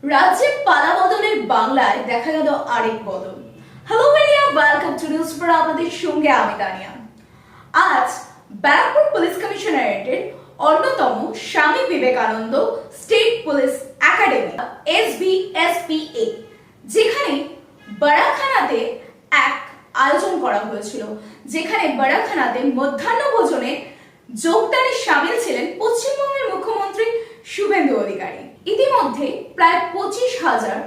রাজ্যের পালা বদলের বাংলায় দেখা গেল আরেক বদল। হ্যালো ভাইয়া, ওয়েলকাম টু নিউজ পড়া, আপনাদের সঙ্গে আমি তানিয়া। আজ ব্যারাকপুর পুলিশ কমিশনারেটের অন্যতম Swami Vivekananda state police academy SBSPA, যেখানে বারাখানাতে এক আয়োজন করা হয়েছিল, যেখানে বারাখানাতে মধ্যাহ্ন ভোজনে যোগদানে সামিল ছিলেন পশ্চিমবঙ্গের মুখ্যমন্ত্রী শুভেন্দু অধিকারী। ইতিমধ্যে প্রায় 25,000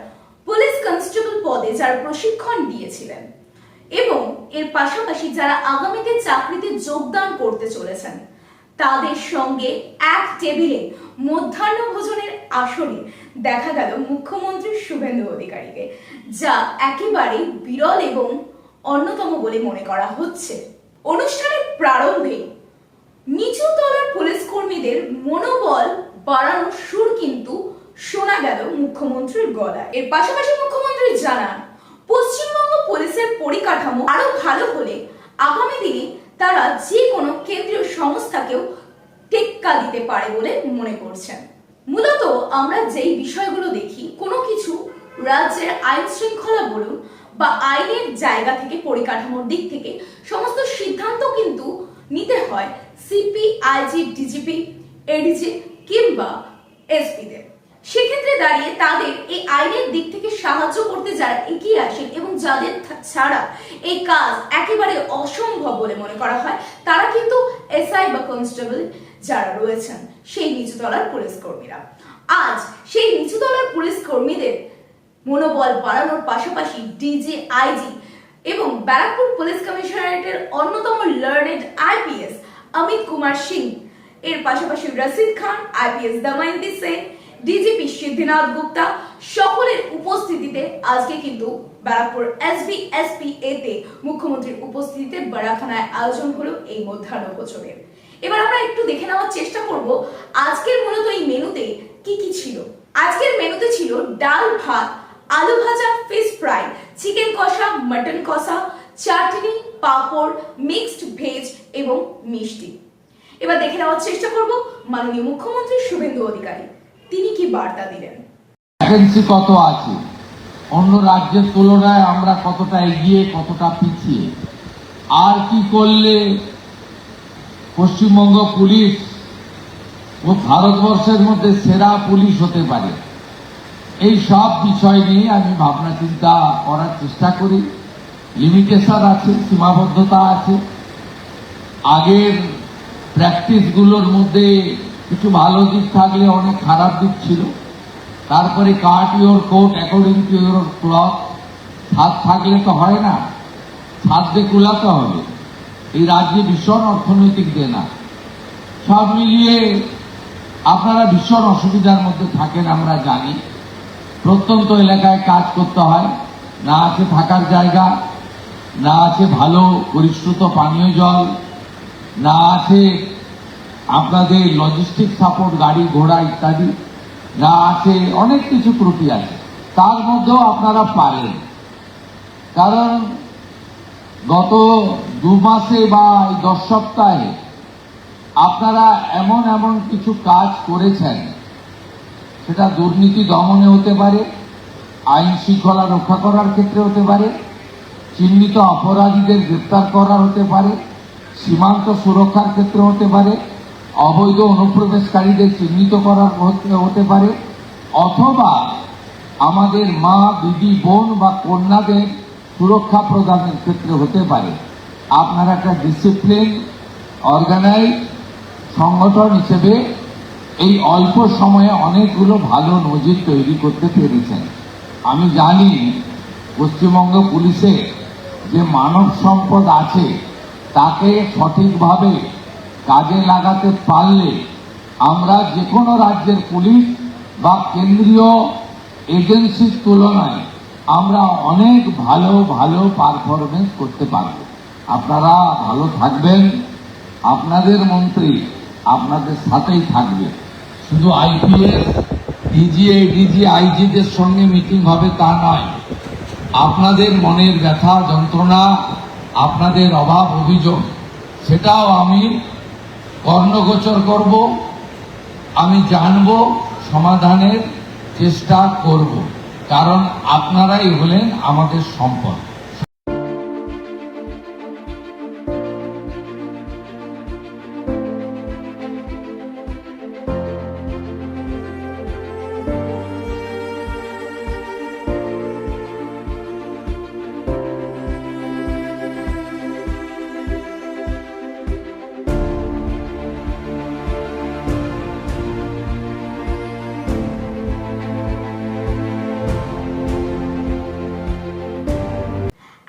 পুলিশ কনস্টেবল পদে যারা প্রশিক্ষণ দিয়েছিলেন এবং এর পাশাপাশি যারা আগামীতে চাকরিতে যোগদান করতে চলেছেন তাদের সঙ্গে এক টেবিলে মধ্যাহ্ন ভোজনের আসরে দেখা গেল মুখ্যমন্ত্রী শুভেন্দু অধিকারীকে, যা একেবারে বিরল এবং অন্যতম বলে মনে করা হচ্ছে। অনুষ্ঠানের প্রারম্ভে নিচু তলার পুলিশ কর্মীদের মনোবল বাড়ানোর সুর কিন্তু শোনা গেল মুখ্যমন্ত্রীর গলায়। এর পাশাপাশি মুখ্যমন্ত্রী জানান, পশ্চিমবঙ্গ পুলিশের পরিকাঠামো আরো ভালো হলে আগামী দিনে তারা যে কোনো কেন্দ্রীয় সংস্থাকেও টেক্কা দিতে পারে বলে মনে করছেন। মূলত আমরা যেই বিষয়গুলো দেখি, কোনো কিছু রাজ্যের আইন শৃঙ্খলা বলুন বা আইনের জায়গা থেকে, পরিকাঠামোর দিক থেকে সমস্ত সিদ্ধান্ত কিন্তু নিতে হয় সিপি, আইজি, ডিজিপি, এডিজি কিংবা এসপিদের। সেক্ষেত্রে দাঁড়িয়ে তাদের এই আইনের দিক থেকে সাহায্য করতে যারা এগিয়ে আসেন এবং যাদের ছাড়া এই কাজ একেবারে অসম্ভব বলে মনে করা হয়, তারা কিন্তু এসআই বা কনস্টেবল যারা রয়েছেন সেই নিচুতলার পুলিশ কর্মীরা। আজ সেই নিচুতলার পুলিশ কর্মীদের মনোবল বাড়ানোর পাশাপাশি ডিজি, আইজি এবং ব্যারাকপুর পুলিশ কমিশনারেটের অন্যতম লার্নেড IPS অমিত কুমার সিং, এর পাশাপাশি রশিদ খান, IPS দময়ন্তী সেন, ডিজিপি সিদ্ধিনাথ গুপ্তা সকলের উপস্থিতিতে আজকে কিন্তু ব্যারাকপুর SBSPA তে মুখ্যমন্ত্রীর উপস্থিতিতে বারাখানায় আয়োজন হলো এই মধ্যাহ্ন ভোজনের। এবার আমরা একটু দেখে নেওয়ার চেষ্টা করব আজকের মূলত এই মেনুতে কি কি ছিল। আজকের মেনুতে ছিল ডাল ভাত, আলু ভাজা, ফিশ ফ্রাই, চিকেন কষা, মটন কষা, চাটনি, পাঁপড়, মিক্সড ভেজ এবং মিষ্টি। এবার দেখে নেওয়ার চেষ্টা করব মাননীয় মুখ্যমন্ত্রী শুভেন্দু অধিকারী তিনি কি বার্তা দিলেন। ভ্যাকেন্সি কত আছে, অন্য রাজ্যের তুলনায় আমরা কতটা এগিয়ে, কতটা পিছিয়ে, আর কি করলে পশ্চিমবঙ্গ পুলিশ ও ভারতবর্ষের মধ্যে সেরা পুলিশ হতে পারে, এই সব বিষয় নিয়ে আমি ভাবনা চিন্তা করার চেষ্টা করি। লিমিটেশন আছে, সীমাবদ্ধতা আছে, আগের প্র্যাকটিসগুলোর মধ্যে কিছু ভালো দিক থাকলে অনেক খারাপ দিক ছিল। তারপরে cut your coat according to your cloth, ছাদ থাকলে তো হয় না, ছাদ দিয়ে কুলাতে হবে। এই রাজ্যে ভীষণ অর্থনৈতিক দেনা, সব মিলিয়ে আপনারা ভীষণ অসুবিধার মধ্যে থাকেন আমরা জানি। প্রত্যন্ত এলাকায় কাজ করতে হয়, না আছে থাকার জায়গা, না আছে ভালো পরিশ্রুত পানীয় জল, না আছে আপনাদের লজিস্টিক সাপোর্ট, গাড়ি ঘোড়া ইত্যাদি, না আছে অনেক কিছু ত্রুটি আছে। তার মধ্যেও আপনারা পারেন, কারণ গত 2 মাসে বা 10 সপ্তাহে আপনারা এমন এমন কিছু কাজ করেছেন, সেটা দুর্নীতি দমনে হতে পারে, আইন শৃঙ্খলা রক্ষা করার ক্ষেত্রে হতে পারে, চিহ্নিত অপরাধীদের গ্রেপ্তার করা হতে পারে, সীমান্ত সুরক্ষার ক্ষেত্রে হতে পারে, অবৈধ অনুপ্রবেশকারীদের চিহ্নিত করার হতে পারে, অথবা আমাদের মা, দিদি, বোন বা কন্যাদের সুরক্ষা প্রদানের ক্ষেত্রে হতে পারে। আপনারা একটা ডিসিপ্লিন, অর্গানাইজ সংগঠন হিসেবে এই অল্প সময়ে অনেকগুলো ভালো নজির তৈরি করতে পেরেছেন। আমি জানি পশ্চিমবঙ্গ পুলিশে যে মানব সম্পদ আছে তাকে সঠিকভাবে কাজে লাগাতে পারলে আমরা যে কোনো রাজ্যের পুলিশ বা কেন্দ্রীয় এজেন্সির তুলনায় আমরা অনেক ভালো ভালো পারফরমেন্স করতে পারব। আপনারা ভালো থাকবেন, আপনাদের মন্ত্রী আপনাদের সাথেই থাকবে। শুধু IPS, DG, ADG, IGদের সঙ্গে মিটিং হবে তা নয়, আপনাদের মনের ব্যথা যন্ত্রণা, আপনাদের অভাব অভিযোগ, সেটাও আমি কর্ণগোচর করব, আমি জানব, সমাধানের চেষ্টা করব, কারণ আপনারাই হলেন আমাদের সম্পদ।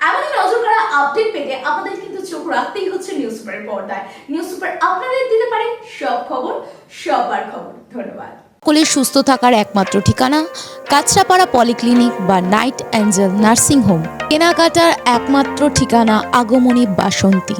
এমনই নজর কাড়া আপডেট পেতে আপনাদের কিন্তু চোখ রাখতেই হচ্ছে নিউজ সুপারের পর্দায়। নিউজ সুপার আপনাদের দিতে পারে সব খবর, সবার খবর। ধন্যবাদ। সকলের সুস্থ থাকার একমাত্র ঠিকানা কাঁচরাপাড়া পলিক্লিনিক বা নাইট অ্যাঞ্জেল নার্সিং হোম। কেনাকাটার একমাত্র ঠিকানা আগমনী বাসন্তী।